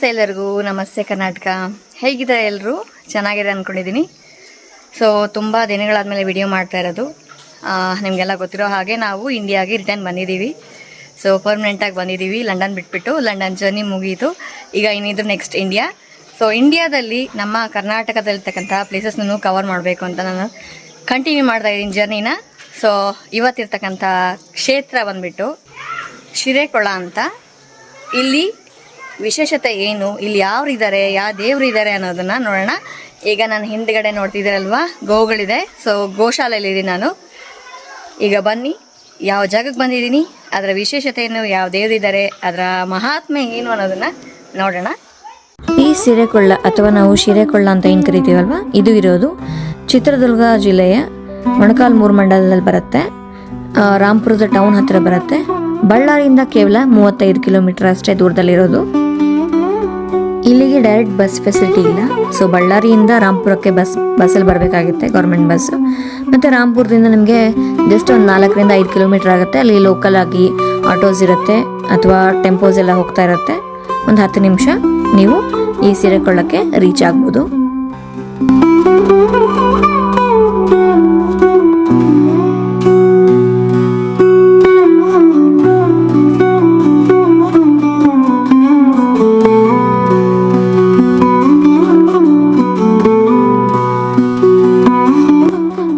ನಮಸ್ತೆ ಎಲ್ಲರಿಗೂ, ನಮಸ್ತೆ ಕರ್ನಾಟಕ. ಹೇಗಿದ್ದಾರೆ ಎಲ್ಲರೂ? ಚೆನ್ನಾಗಿದೆ ಅಂದ್ಕೊಂಡಿದ್ದೀನಿ. ಸೊ ತುಂಬ ದಿನಗಳಾದಮೇಲೆ ವಿಡಿಯೋ ಮಾಡ್ತಾ ಇರೋದು. ನಿಮಗೆಲ್ಲ ಗೊತ್ತಿರೋ ಹಾಗೆ ನಾವು ಇಂಡಿಯಾಗೆ ರಿಟರ್ನ್ ಬಂದಿದ್ದೀವಿ. ಸೊ ಪರ್ಮನೆಂಟಾಗಿ ಬಂದಿದ್ದೀವಿ. ಲಂಡನ್ ಬಿಟ್ಬಿಟ್ಟು ಲಂಡನ್ ಜರ್ನಿ ಮುಗಿಯಿತು. ಈಗ ಇನ್ನಿದ್ರು ನೆಕ್ಸ್ಟ್ ಇಂಡಿಯಾ. ಸೊ ಇಂಡಿಯಾದಲ್ಲಿ ನಮ್ಮ ಕರ್ನಾಟಕದಲ್ಲಿರ್ತಕ್ಕಂಥ ಪ್ಲೇಸಸ್ನೂ ಕವರ್ ಮಾಡಬೇಕು ಅಂತ ನಾನು ಕಂಟಿನ್ಯೂ ಮಾಡ್ತಾ ಇದ್ದೀನಿ ಜರ್ನಿನ. ಸೊ ಇವತ್ತಿರ್ತಕ್ಕಂಥ ಕ್ಷೇತ್ರ ಬಂದುಬಿಟ್ಟು ಶಿರೇಕೊಳ ಅಂತ. ಇಲ್ಲಿ ವಿಶೇಷತೆ ಏನು, ಇಲ್ಲಿ ಯಾರಿದ್ದಾರೆ, ಯಾವ ದೇವರು ಇದ್ದಾರೆ ಅನ್ನೋದನ್ನು ನೋಡೋಣ. ಈಗ ನಾನು ಹಿಂದ್ಗಡೆ ನೋಡ್ತಿದ್ದೀರಲ್ವಾ, ಗೋವುಗಳಿದೆ. ಸೊ ಗೋಶಾಲೆಯಲ್ಲಿದ್ದೀನಿ ನಾನು. ಈಗ ಬನ್ನಿ, ಯಾವ ಜಾಗಕ್ಕೆ ಬಂದಿದ್ದೀನಿ, ಅದರ ವಿಶೇಷತೆ ಏನು, ಯಾವ ದೇವರಿದ್ದಾರೆ, ಅದರ ಮಹಾತ್ಮೆ ಏನು ಅನ್ನೋದನ್ನು ನೋಡೋಣ. ಈ ಸಿರೇಕೊಳ್ಳ ಅಥವಾ ನಾವು ಶಿರೇಕೊಳ್ಳ ಅಂತ ಏನು ಕರಿತೀವಲ್ವ, ಇದು ಇರೋದು ಚಿತ್ರದುರ್ಗ ಜಿಲ್ಲೆಯ ಮೊಣಕಾಲ್ಮೂರು ಮಂಡಲದಲ್ಲಿ ಬರುತ್ತೆ. ರಾಂಪುರದ ಟೌನ್ ಹತ್ತಿರ ಬರುತ್ತೆ. ಬಳ್ಳಾರಿಯಿಂದ ಕೇವಲ 35 ಕಿಲೋಮೀಟರ್ ಅಷ್ಟೇ ದೂರದಲ್ಲಿರೋದು. ಇಲ್ಲಿಗೆ ಡೈರೆಕ್ಟ್ ಬಸ್ ಫೆಸಿಲಿಟಿ ಇಲ್ಲ. ಸೊ ಬಳ್ಳಾರಿಯಿಂದ ರಾಂಪುರಕ್ಕೆ ಬಸ್ಸಲ್ಲಿ ಬರಬೇಕಾಗುತ್ತೆ, ಗೌರ್ಮೆಂಟ್ ಬಸ್ಸು. ಮತ್ತು ರಾಂಪುರದಿಂದ ನಿಮಗೆ ಜಸ್ಟ್ ಒಂದು 4 ರಿಂದ 5 ಕಿಲೋಮೀಟರ್ ಆಗುತ್ತೆ. ಅಲ್ಲಿ ಲೋಕಲ್ ಆಗಿ ಆಟೋಸ್ ಇರುತ್ತೆ ಅಥವಾ ಟೆಂಪೋಸ್ ಎಲ್ಲ ಹೋಗ್ತಾ ಇರುತ್ತೆ. ಒಂದು 10 ನಿಮಿಷ ನೀವು ಈ ಸಿರೇಕೊಳ್ಳಕ್ಕೆ ರೀಚ್ ಆಗ್ಬೋದು.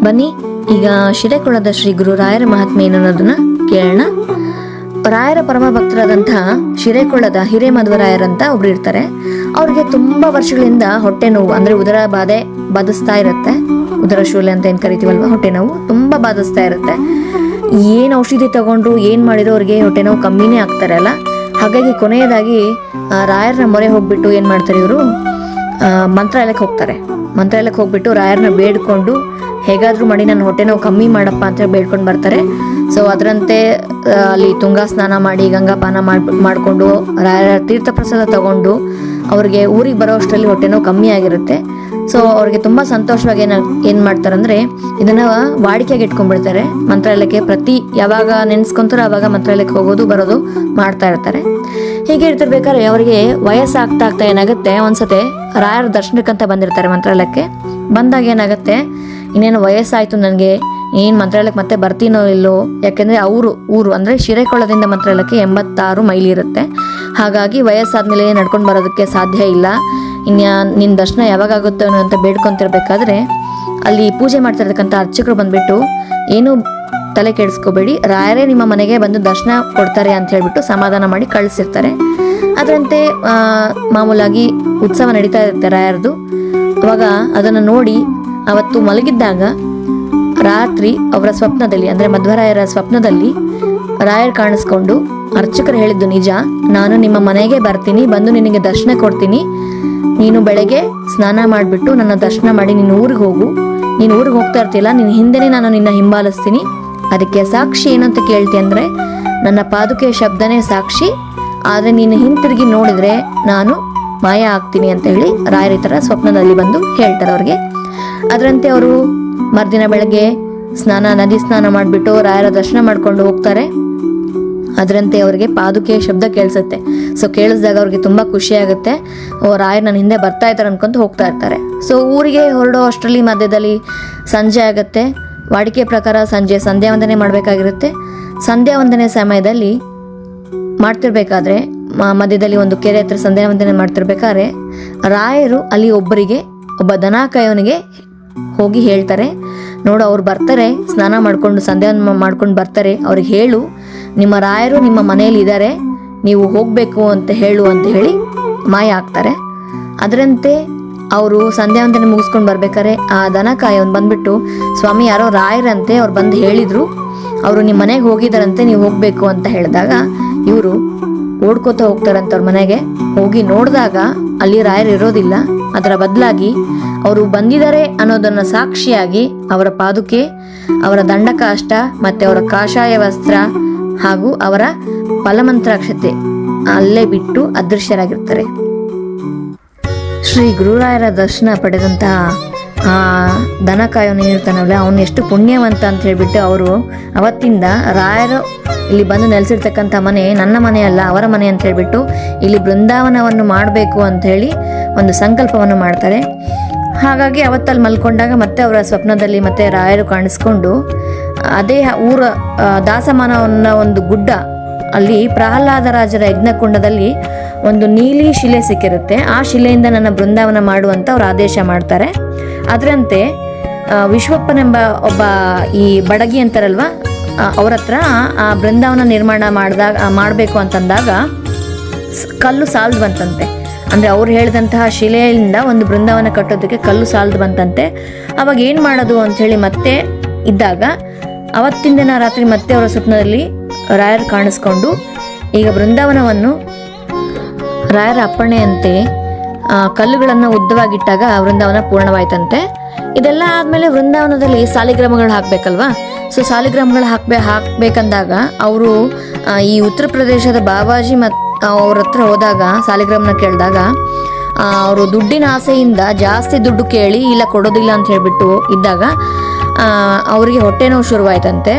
ಬನ್ನಿ, ಈಗ ಶಿರೇಕೊಳ್ಳದ ಶ್ರೀ ಗುರು ರಾಯರ ಮಹಾತ್ಮೆ ಏನು ಅನ್ನೋದನ್ನ ಕೇಳೋಣ. ರಾಯರ ಪರಮ ಭಕ್ತರಾದಂತಹ ಶಿರೇಕೊಳ್ಳದ ಹಿರೇಮಧ್ವರಾಯರಂತ ಒಬ್ರು ಇರ್ತಾರೆ. ಅವ್ರಿಗೆ ತುಂಬಾ ವರ್ಷಗಳಿಂದ ಹೊಟ್ಟೆ ನೋವು, ಅಂದ್ರೆ ಉದರ ಬಾಧೆ ಬಾಧಿಸ್ತಾ ಇರುತ್ತೆ. ಉದರ ಶೂಲೆ ಅಂತ ಏನ್ ಕರಿತೀವಲ್ವ, ಹೊಟ್ಟೆ ನೋವು ತುಂಬಾ ಬಾಧಿಸ್ತಾ ಇರುತ್ತೆ. ಏನ್ ಔಷಧಿ ತಗೊಂಡ್ರು, ಏನ್ ಮಾಡಿದ್ರು ಅವ್ರಿಗೆ ಹೊಟ್ಟೆ ನೋವು ಕಮ್ಮಿನೇ ಆಗ್ತಾರೆ ಅಲ್ಲ. ಹಾಗಾಗಿ ಕೊನೆಯದಾಗಿ ರಾಯರನ್ನ ಮೊರೆ ಹೋಗ್ಬಿಟ್ಟು ಏನ್ ಮಾಡ್ತಾರೆ ಇವರು, ಮಂತ್ರಾಲಯಕ್ಕೆ ಹೋಗ್ತಾರೆ. ಮಂತ್ರಾಲಯಕ್ಕೆ ಹೋಗ್ಬಿಟ್ಟು ರಾಯರನ್ನ ಬೇಡ್ಕೊಂಡು ಹೇಗಾದ್ರೂ ಮಾಡಿ ನನ್ನ ಹೊಟ್ಟೆ ನೋವು ಕಮ್ಮಿ ಮಾಡಪ್ಪ ಅಂತ ಬೇಡ್ಕೊಂಡು ಬರ್ತಾರೆ. ಸೊ ಅದರಂತೆ ಅಲ್ಲಿ ತುಂಗಾ ಸ್ನಾನ ಮಾಡಿ ಗಂಗಾಪಾನ ಮಾಡಿಕೊಂಡು ರಾಯರ ತೀರ್ಥ ಪ್ರಸಾದ ತಗೊಂಡು ಅವ್ರಿಗೆ ಊರಿಗೆ ಬರೋ ಅಷ್ಟರಲ್ಲಿ ಹೊಟ್ಟೆ ನೋವು ಕಮ್ಮಿ ಆಗಿರುತ್ತೆ. ಸೊ ಅವ್ರಿಗೆ ತುಂಬಾ ಸಂತೋಷವಾಗಿ ಏನ್ ಮಾಡ್ತಾರಂದ್ರೆ ಇದನ್ನ ವಾಡಿಕೆಗೆ ಇಟ್ಕೊಂಡ್ಬಿಡ್ತಾರೆ. ಮಂತ್ರಾಲಯಕ್ಕೆ ಯಾವಾಗ ನೆನ್ಸ್ಕೊಂತಾರೋ ಅವಾಗ ಮಂತ್ರಾಲಯಕ್ಕೆ ಹೋಗೋದು ಬರೋದು ಮಾಡ್ತಾ ಇರ್ತಾರೆ. ಹೀಗೆ ಇರ್ತಿರ್ಬೇಕಾದ್ರೆ ಅವರಿಗೆ ವಯಸ್ಸಾಗ್ತಾ ಏನಾಗುತ್ತೆ, ಒಂದ್ಸತೆ ರಾಯರ ದರ್ಶನಕ್ಕಂತ ಬಂದಿರ್ತಾರೆ ಮಂತ್ರಾಲಯಕ್ಕೆ. ಬಂದಾಗ ಏನಾಗುತ್ತೆ, ಇನ್ನೇನು ವಯಸ್ಸಾಯ್ತು ನನಗೆ, ಏನು ಮಂತ್ರಾಲಯಕ್ಕೆ ಮತ್ತೆ ಬರ್ತೀನೋ ಇಲ್ಲೋ, ಯಾಕೆಂದರೆ ಊರು ಅಂದರೆ ಶಿರೇಕೊಳ್ಳದಿಂದ ಮಂತ್ರಾಲಯಕ್ಕೆ 86 ಮೈಲಿ ಇರುತ್ತೆ. ಹಾಗಾಗಿ ವಯಸ್ಸಾದ್ಮೇಲೆ ನಡ್ಕೊಂಡು ಬರೋದಕ್ಕೆ ಸಾಧ್ಯ ಇಲ್ಲ. ನಿನ್ನ ದರ್ಶನ ಯಾವಾಗ ಆಗುತ್ತೋ ಅಂತ ಬೇಡ್ಕೊಂತಿರ್ಬೇಕಾದ್ರೆ ಅಲ್ಲಿ ಪೂಜೆ ಮಾಡ್ತಿರ್ತಕ್ಕಂಥ ಅರ್ಚಕರು ಬಂದ್ಬಿಟ್ಟು ಏನು ತಲೆ ಕೆಡಿಸ್ಕೋಬೇಡಿ, ರಾಯರೇ ನಿಮ್ಮ ಮನೆಗೆ ಬಂದು ದರ್ಶನ ಕೊಡ್ತಾರೆ ಅಂತ ಹೇಳ್ಬಿಟ್ಟು ಸಮಾಧಾನ ಮಾಡಿ ಕಳಿಸಿರ್ತಾರೆ. ಅದರಂತೆ ಮಾಮೂಲಾಗಿ ಉತ್ಸವ ನಡೀತಾ ಇರುತ್ತೆ ರಾಯರದು. ಅವಾಗ ಅದನ್ನು ನೋಡಿ ಅವತ್ತು ಮಲಗಿದ್ದಾಗ ರಾತ್ರಿ ಅವರ ಸ್ವಪ್ನದಲ್ಲಿ, ಅಂದರೆ ಮಧ್ವರಾಯರ ಸ್ವಪ್ನದಲ್ಲಿ ರಾಯರ್ ಕಾಣಿಸ್ಕೊಂಡು ಅರ್ಚಕರು ಹೇಳಿದ್ದು ನಿಜ, ನಾನು ನಿಮ್ಮ ಮನೆಗೆ ಬರ್ತೀನಿ, ಬಂದು ನಿನಗೆ ದರ್ಶನ ಕೊಡ್ತೀನಿ, ನೀನು ಬೆಳಗ್ಗೆ ಸ್ನಾನ ಮಾಡಿಬಿಟ್ಟು ನನ್ನ ದರ್ಶನ ಮಾಡಿ ನೀನು ಊರಿಗೆ ಹೋಗು, ನೀನು ಊರಿಗೆ ಹೋಗ್ತಾ ಇರ್ತಿಲ್ಲ, ನಿನ್ನ ಹಿಂದೆನೇ ನಾನು ನಿನ್ನ ಹಿಂಬಾಲಿಸ್ತೀನಿ, ಅದಕ್ಕೆ ಸಾಕ್ಷಿ ಏನು ಅಂತ ಕೇಳ್ತಿ ಅಂದರೆ ನನ್ನ ಪಾದುಕೆ ಶಬ್ದನೇ ಸಾಕ್ಷಿ, ಆದರೆ ನೀನು ಹಿಂತಿರುಗಿ ನೋಡಿದ್ರೆ ನಾನು ಮಾಯ ಆಗ್ತೀನಿ ಅಂತ ಹೇಳಿ ರಾಯರ ಈ ಥರ ಸ್ವಪ್ನದಲ್ಲಿ ಬಂದು ಹೇಳ್ತಾರೆ ಅವ್ರಿಗೆ. ಅದರಂತೆ ಅವರು ಮರುದಿನ ಬೆಳಗ್ಗೆ ನದಿ ಸ್ನಾನ ಮಾಡಿಬಿಟ್ಟು ರಾಯರ ದರ್ಶನ ಮಾಡ್ಕೊಂಡು ಹೋಗ್ತಾರೆ. ಅದರಂತೆ ಅವರಿಗೆ ಪಾದುಕೆ ಶಬ್ದ ಕೇಳಿಸುತ್ತೆ. ಸೊ ಕೇಳಿಸಿದಾಗ ಅವ್ರಿಗೆ ತುಂಬಾ ಖುಷಿ ಆಗುತ್ತೆ. ರಾಯರ್ ನನ್ನ ಹಿಂದೆ ಬರ್ತಾ ಇದ್ದಾರೆ ಅನ್ಕೊಂತ ಹೋಗ್ತಾ ಇರ್ತಾರೆ. ಸೊ ಊರಿಗೆ ಹೊರಡೋ ಅಷ್ಟರಲ್ಲಿ ಮಧ್ಯದಲ್ಲಿ ಸಂಜೆ ಆಗುತ್ತೆ. ವಾಡಿಕೆ ಪ್ರಕಾರ ಸಂಧ್ಯಾ ವಂದನೆ ಮಾಡಬೇಕಾಗಿರುತ್ತೆ. ಸಂಧ್ಯಾ ವಂದನೆ ಸಮಯದಲ್ಲಿ ಮಾಡ್ತಿರ್ಬೇಕಾದ್ರೆ ಮಧ್ಯದಲ್ಲಿ ಒಂದು ಕೆರೆ ಹತ್ರ ಸಂಧ್ಯಾ ವಂದನೆ ಮಾಡ್ತಿರ್ಬೇಕಾದ್ರೆ ರಾಯರು ಅಲ್ಲಿ ಒಬ್ಬ ದನ ಕಾಯೋನಿಗೆ ಹೋಗಿ ಹೇಳ್ತಾರೆ, ನೋಡು ಅವ್ರು ಬರ್ತಾರೆ, ಸ್ನಾನ ಮಾಡ್ಕೊಂಡು ಸಂಧ್ಯಾ ಮಾಡ್ಕೊಂಡು ಬರ್ತಾರೆ, ಅವ್ರಿಗೆ ಹೇಳು ನಿಮ್ಮ ರಾಯರು ನಿಮ್ಮ ಮನೆಯಲ್ಲಿ ಇದ್ದಾರೆ, ನೀವು ಹೋಗಬೇಕು ಅಂತ ಹೇಳು ಅಂತ ಹೇಳಿ ಮಾಯ ಆಗ್ತಾರೆ. ಅದರಂತೆ ಅವರು ಸಂಧ್ಯಾ ವಂದನೆ ಮುಗಿಸ್ಕೊಂಡು ಬರ್ಬೇಕಾರೆ ಆ ದನ ಕಾಯೋನ್ ಬಂದ್ಬಿಟ್ಟು, ಸ್ವಾಮಿ ಯಾರೋ ರಾಯರಂತೆ, ಅವ್ರು ಬಂದು ಹೇಳಿದ್ರು, ಅವರು ನಿಮ್ಮ ಮನೆಗೆ ಹೋಗಿದಾರಂತೆ, ನೀವು ಹೋಗ್ಬೇಕು ಅಂತ ಹೇಳಿದಾಗ ಇವರು ಓಡ್ಕೋತ ಹೋಗ್ತಾರಂತ ಅವ್ರ ಮನೆಗೆ. ಹೋಗಿ ನೋಡಿದಾಗ ಅಲ್ಲಿ ರಾಯರು ಇರೋದಿಲ್ಲ. ಅದರ ಬದಲಾಗಿ ಅವರು ಬಂದಿದ್ದಾರೆ ಅನ್ನೋದನ್ನ ಸಾಕ್ಷಿಯಾಗಿ ಅವರ ಪಾದುಕೆ, ಅವರ ದಂಡಕಾಷ್ಟ ಮತ್ತೆ ಅವರ ಕಾಷಾಯ ವಸ್ತ್ರ ಹಾಗೂ ಅವರ ಫಲಮಂತ್ರಾಕ್ಷತೆ ಅಲ್ಲೇ ಬಿಟ್ಟು ಅದೃಶ್ಯರಾಗಿರ್ತಾರೆ. ಶ್ರೀ ಗುರುರಾಯರ ದರ್ಶನ ಪಡೆದಂತಹ ದನ ಕಾಯೋನು ಇರ್ತಾನಲ್ಲ ಅವನು ಎಷ್ಟು ಪುಣ್ಯವಂತ ಅಂತ ಹೇಳ್ಬಿಟ್ಟು ಅವರು ಅವತ್ತಿಂದ ರಾಯರು ಇಲ್ಲಿ ಬಂದು ನೆಲೆಸಿರ್ತಕ್ಕಂಥ ಮನೆ ನನ್ನ ಮನೆ ಅಲ್ಲ ಅವರ ಮನೆ ಅಂತ ಹೇಳ್ಬಿಟ್ಟು ಇಲ್ಲಿ ಬೃಂದಾವನವನ್ನು ಮಾಡಬೇಕು ಅಂತ ಹೇಳಿ ಒಂದು ಸಂಕಲ್ಪವನ್ನು ಮಾಡ್ತಾರೆ. ಹಾಗಾಗಿ ಅವತ್ತಲ್ಲಿ ಮಲ್ಕೊಂಡಾಗ ಮತ್ತೆ ಅವರ ಸ್ವಪ್ನದಲ್ಲಿ ಮತ್ತೆ ರಾಯರು ಕಾಣಿಸ್ಕೊಂಡು ಅದೇ ಊರ ದಾಸಮಾನವನ್ನ ಒಂದು ಗುಡ್ಡ ಅಲ್ಲಿ ಪ್ರಹ್ಲಾದ ರಾಜರ ಯಜ್ಞಕುಂಡದಲ್ಲಿ ಒಂದು ನೀಲಿ ಶಿಲೆ ಸಿಕ್ಕಿರುತ್ತೆ. ಆ ಶಿಲೆಯಿಂದ ನನ್ನ ಬೃಂದಾವನ ಮಾಡುವಂತ ಅವ್ರು ಆದೇಶ ಮಾಡ್ತಾರೆ. ಅದರಂತೆ ವಿಶ್ವಪ್ಪನೆಂಬ ಒಬ್ಬ ಈ ಬಡಗಿ ಅಂತಾರಲ್ವ ಅವ್ರ ಹತ್ರ ಆ ಬೃಂದಾವನ ನಿರ್ಮಾಣ ಮಾಡಬೇಕು ಅಂತಂದಾಗ ಕಲ್ಲು ಸಾಲದು ಬಂತಂತೆ. ಅಂದರೆ ಅವ್ರು ಹೇಳಿದಂತಹ ಶಿಲೆಯಿಂದ ಒಂದು ಬೃಂದಾವನ ಕಟ್ಟೋದಕ್ಕೆ ಕಲ್ಲು ಸಾಲದು ಬಂತಂತೆ. ಅವಾಗ ಏನು ಮಾಡೋದು ಅಂಥೇಳಿ ಮತ್ತೆ ಇದ್ದಾಗ ಅವತ್ತಿನ ದಿನ ರಾತ್ರಿ ಮತ್ತೆ ಅವರ ಸ್ವಪ್ನದಲ್ಲಿ ರಾಯರು ಕಾಣಿಸ್ಕೊಂಡು ಈಗ ಬೃಂದಾವನವನ್ನು ರಾಯರ ಅಪ್ಪಣೆಯಂತೆ ಕಲ್ಲುಗಳನ್ನು ಉದ್ದವಾಗಿಟ್ಟಾಗ ವೃಂದಾವನ ಪೂರ್ಣವಾಯ್ತಂತೆ. ಇದೆಲ್ಲ ಆದಮೇಲೆ ವೃಂದಾವನದಲ್ಲಿ ಸಾಲಿಗ್ರಾಮಗಳು ಹಾಕಬೇಕಲ್ವಾ. ಸೊ ಸಾಲಿಗ್ರಾಮಗಳು ಹಾಕ್ಬೇಕಂದಾಗ ಅವರು ಈ ಉತ್ತರ ಪ್ರದೇಶದ ಬಾಬಾಜಿ ಅವ್ರ ಹತ್ರ ಹೋದಾಗ ಸಾಲಿಗ್ರಾಮನ ಕೇಳಿದಾಗ ಅವರು ದುಡ್ಡಿನ ಆಸೆಯಿಂದ ಜಾಸ್ತಿ ದುಡ್ಡು ಕೇಳಿ ಇಲ್ಲ ಕೊಡೋದಿಲ್ಲ ಅಂತ ಹೇಳ್ಬಿಟ್ಟು ಇದ್ದಾಗ ಅವರಿಗೆ ಹೊಟ್ಟೆ ನೋವು ಶುರುವಾಯ್ತಂತೆ.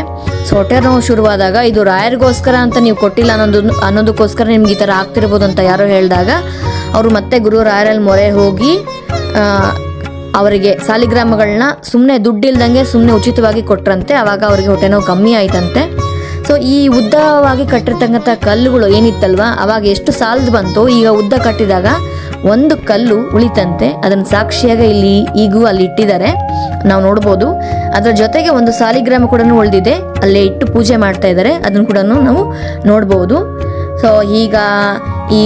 ಸೊ ಹೊಟ್ಟೆ ನೋವು ಶುರುವಾದಾಗ ಇದು ರಾಯರಿಗೋಸ್ಕರ ಅಂತ ನೀವು ಕೊಟ್ಟಿಲ್ಲ ಅನ್ನೋದಕ್ಕೋಸ್ಕರ ನಿಮ್ಗೆ ಈ ಥರ ಆಗ್ತಿರ್ಬೋದು ಅಂತ ಯಾರೋ ಹೇಳಿದಾಗ ಅವರು ಮತ್ತೆ ಗುರು ರಾಯರಲ್ಲಿ ಮೊರೆ ಹೋಗಿ ಅವರಿಗೆ ಸಾಲಿಗ್ರಾಮಗಳನ್ನ ಸುಮ್ಮನೆ ದುಡ್ಡಿಲ್ದಂಗೆ ಸುಮ್ಮನೆ ಉಚಿತವಾಗಿ ಕೊಟ್ರಂತೆ. ಆವಾಗ ಅವರಿಗೆ ಹೊಟ್ಟೆ ನೋವು ಕಮ್ಮಿ ಆಯ್ತಂತೆ. ಸೊ ಈ ಉದ್ದವಾಗಿ ಕಟ್ಟಿರ್ತಕ್ಕಂಥ ಕಲ್ಲುಗಳು ಏನಿತ್ತಲ್ವ ಅವಾಗ ಎಷ್ಟು ಸಾಲದು ಬಂತು, ಈಗ ಉದ್ದ ಕಟ್ಟಿದಾಗ ಒಂದು ಕಲ್ಲು ಉಳಿತಂತೆ. ಅದನ್ನು ಸಾಕ್ಷಿಯಾಗಿ ಇಲ್ಲಿ ಈಗೂ ಅಲ್ಲಿ ಇಟ್ಟಿದ್ದಾರೆ, ನಾವು ನೋಡ್ಬೋದು. ಅದರ ಜೊತೆಗೆ ಒಂದು ಸಾಲಿಗ್ರಾಮ ಕೂಡ ಉಳಿದಿದೆ, ಅಲ್ಲೇ ಇಟ್ಟು ಪೂಜೆ ಮಾಡ್ತಾ ಇದ್ದಾರೆ, ಅದನ್ನು ಕೂಡ ನಾವು ನೋಡ್ಬೋದು. ಸೊ ಈಗ ಈ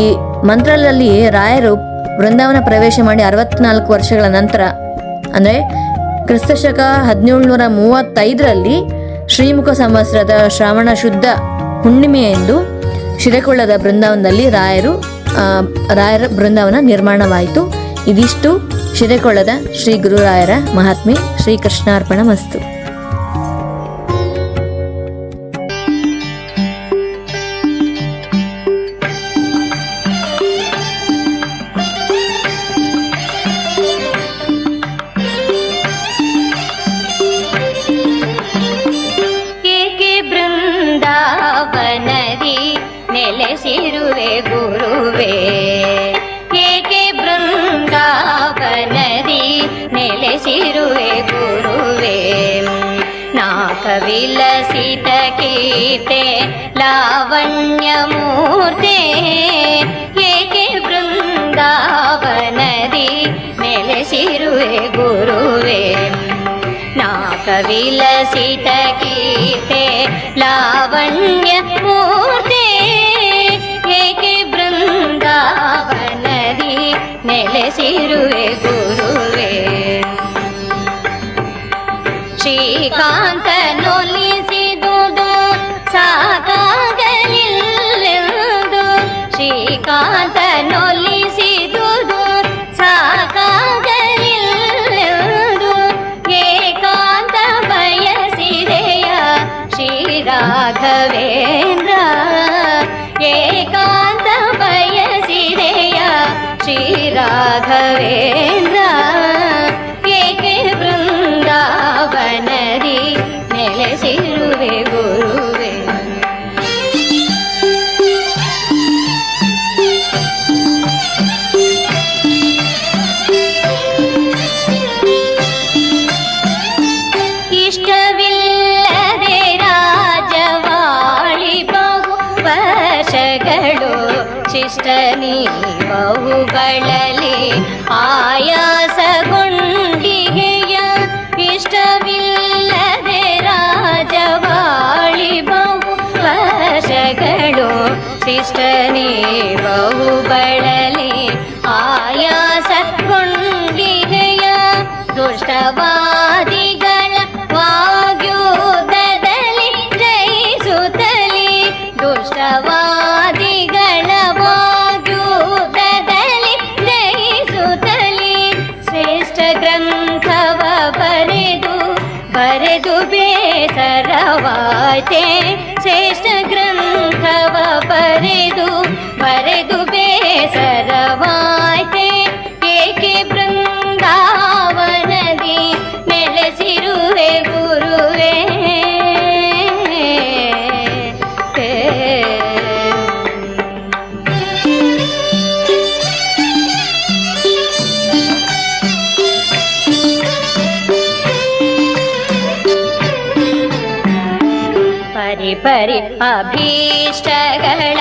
ಮಂತ್ರಾಲಯದಲ್ಲಿ ರಾಯರು ವೃಂದಾವನ ಪ್ರವೇಶ ಮಾಡಿ 64 ವರ್ಷಗಳ ನಂತರ ಅಂದರೆ ಕ್ರಿಸ್ತಶಕ 1735ರಲ್ಲಿ ಶ್ರೀಮುಖ ಸಂವತ್ಸರದ ಶ್ರಾವಣ ಶುದ್ಧ ಹುಣ್ಣಿಮೆಯೆಂದು ಶಿರಕೊಳ್ಳದ ಬೃಂದಾವನದಲ್ಲಿ ರಾಯರ ಬೃಂದಾವನ ನಿರ್ಮಾಣವಾಯಿತು. ಇದಿಷ್ಟು ಶಿರಕೊಳ್ಳದ ಶ್ರೀ ಗುರುರಾಯರ ಮಹಾತ್ಮೆ. ಶ್ರೀ ಕೃಷ್ಣಾರ್ಪಣ ಮಸ್ತು. ನೆಲೆಸಿರುವೆ ಗುರುವೇ ಏಕೆ ಬೃಂದಾವನದಿ ನೆಲೆಸಿರುವೆ ಗುರುವೇ ನಾಕವಿಲಸಿತ ಕೀರ್ತೆ ಲಾವಣ್ಯ ಮೂರ್ತೆ ಏಕೆ ಬೃಂದಾವನದಿ ನೆಲೆಸಿರುವೆ ಗುರುವೇ ನಾಕವಿಲಸಿತ ಕೀರ್ತೆ ಲಾವಣ್ಯ ಮೂರ್ತೆ ಏಕೆ ಬೃಂದಾವನದಿ ನೆಲೆಸಿರುವೆ ಗುರುವೇ ಶ್ರೀಕಾಂತನೊಲಿಸಿದುದು ಸಾಕಾಗಲಿಲ್ಲೆಂದು ಶ್ರೀಕಾಂತನೊಲಿಸಿದುದು ಸಾಕಾಗಲಿಲ್ಲೆಂದು ಏಕಾಂತ ಬಯಸಿದೆಯ ಶ್ರೀರಾಘವೇಂದ್ರ ಏಕಾಂತ ಬಯಸಿದೆಯ ಶ್ರೀರಾಘವೇಂದ್ರ ಏಕೆ ಬೃಂದಾವನದಿ ನೆಲೆಸಿರುವೆ ಗುರುವೇ ಇಷ್ಟವಿಲ್ಲದೆ ರಾಜವಾಳಿ ಬಹು ವರ್ಷಗಳು ಶಿಷ್ಟನಿ ಬಹುಗಳಲ್ಲಿ ಆಯಾಸಗೊಂಡಿಗೆಯ ಇಷ್ಟವಿಲ್ಲದೆ ರಾಜವಾಳಿ ಬಹು ವರ್ಷಗಳು ಶಿಷ್ಟನಿ ಬಹುಗಳಲ್ಲಿ ಆಯಾಸಗೊಂಡಿಗೆಯ ದುಷ್ಟವಾದಿಗಳ ವಾಗ್ಯುದ್ಧದಲ್ಲಿ ಜಯಿಸುತ್ತಲಿ ದುಷ್ಟವಾದಿಗಳ ವಾಗ್ಯುದ್ಧದಲ್ಲಿ ಜಯಿಸುತ್ತಲಿ ಶ್ರೇಷ್ಠ ಗ್ರಂಥವ ಬರೆದು ಬೇಸರವಾಯ್ತೆ ಶ್ರೇಷ್ಠ ಗ್ರಂಥವ ಬರೆದು ಬೇಸರವಾಯ್ತೆ ಏಕೆ ಬೃಂದಾವನದಿ ನೆಲೆಸಿರುವೆ ಗುರುವೇ. ಪರಿ ಪರಿ ಅಭೀಷ್ಟಗಳ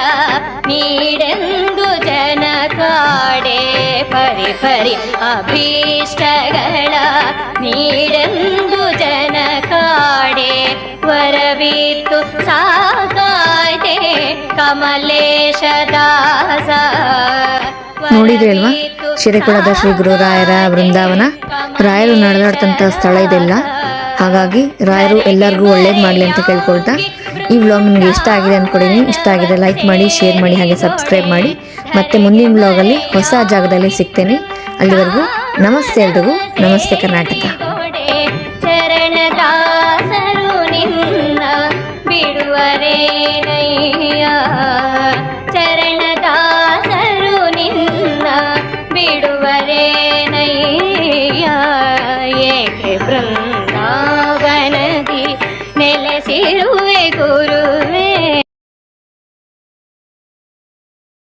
ನೀಡೆಂದು ಜನ ಕಾಡೆ. ಪರಿ ಪರಿ ಅಭೀಷ್ಟಗಳ ನೀಡೆಂದು ಜನ ಕಾಡೆ. ವರವಿತ್ತು ಸಾಕಾಯ್ದೆ ಕಮಲೇಶ ದಾಸ. ನೋಡಿದ್ರಿ ಅಲ್ವಾ ಶಿರೇಕುಳದ ಶ್ರೀ ಗುರುರಾಯರ ಬೃಂದಾವನ. ರಾಯರು ನಡೆದಾಡ್ತಂಥ ಸ್ಥಳ ಇದೆಲ್ಲ. ಹಾಗಾಗಿ ರಾಯರು ಎಲ್ಲರಿಗೂ ಒಳ್ಳೇದು ಮಾಡಲಿ ಅಂತ ಕೇಳ್ಕೊಳ್ತಾ ಈ ವ್ಲಾಗ್ ನಿಮಗೆ ಇಷ್ಟ ಆಗಿದೆ ಅಂದ್ಕೊಂಡಿದ್ದೀನಿ. ಇಷ್ಟ ಆಗಿದೆ ಲೈಕ್ ಮಾಡಿ, ಶೇರ್ ಮಾಡಿ, ಹಾಗೆ ಸಬ್ಸ್ಕ್ರೈಬ್ ಮಾಡಿ. ಮತ್ತೆ ಮುಂದಿನ ವ್ಲಾಗಲ್ಲಿ ಹೊಸ ಜಾಗದಲ್ಲಿ ಸಿಗ್ತೇನೆ. ಅಲ್ಲಿವರೆಗೂ ನಮಸ್ತೆ ಎಲ್ರಿಗೂ. ನಮಸ್ತೆ ಕರ್ನಾಟಕ. ಚರಣದಾಸರು ನಿನ್ನ ಬಿಡುವರೇನಯ್ಯ. ಚರಣದಾಸರು ನಿನ್ನ ಬಿಡುವರೇನಯ್ಯ. ಏಕೆ ಬೃಂದಾವನದಿ ನೆಲೆಸಿರು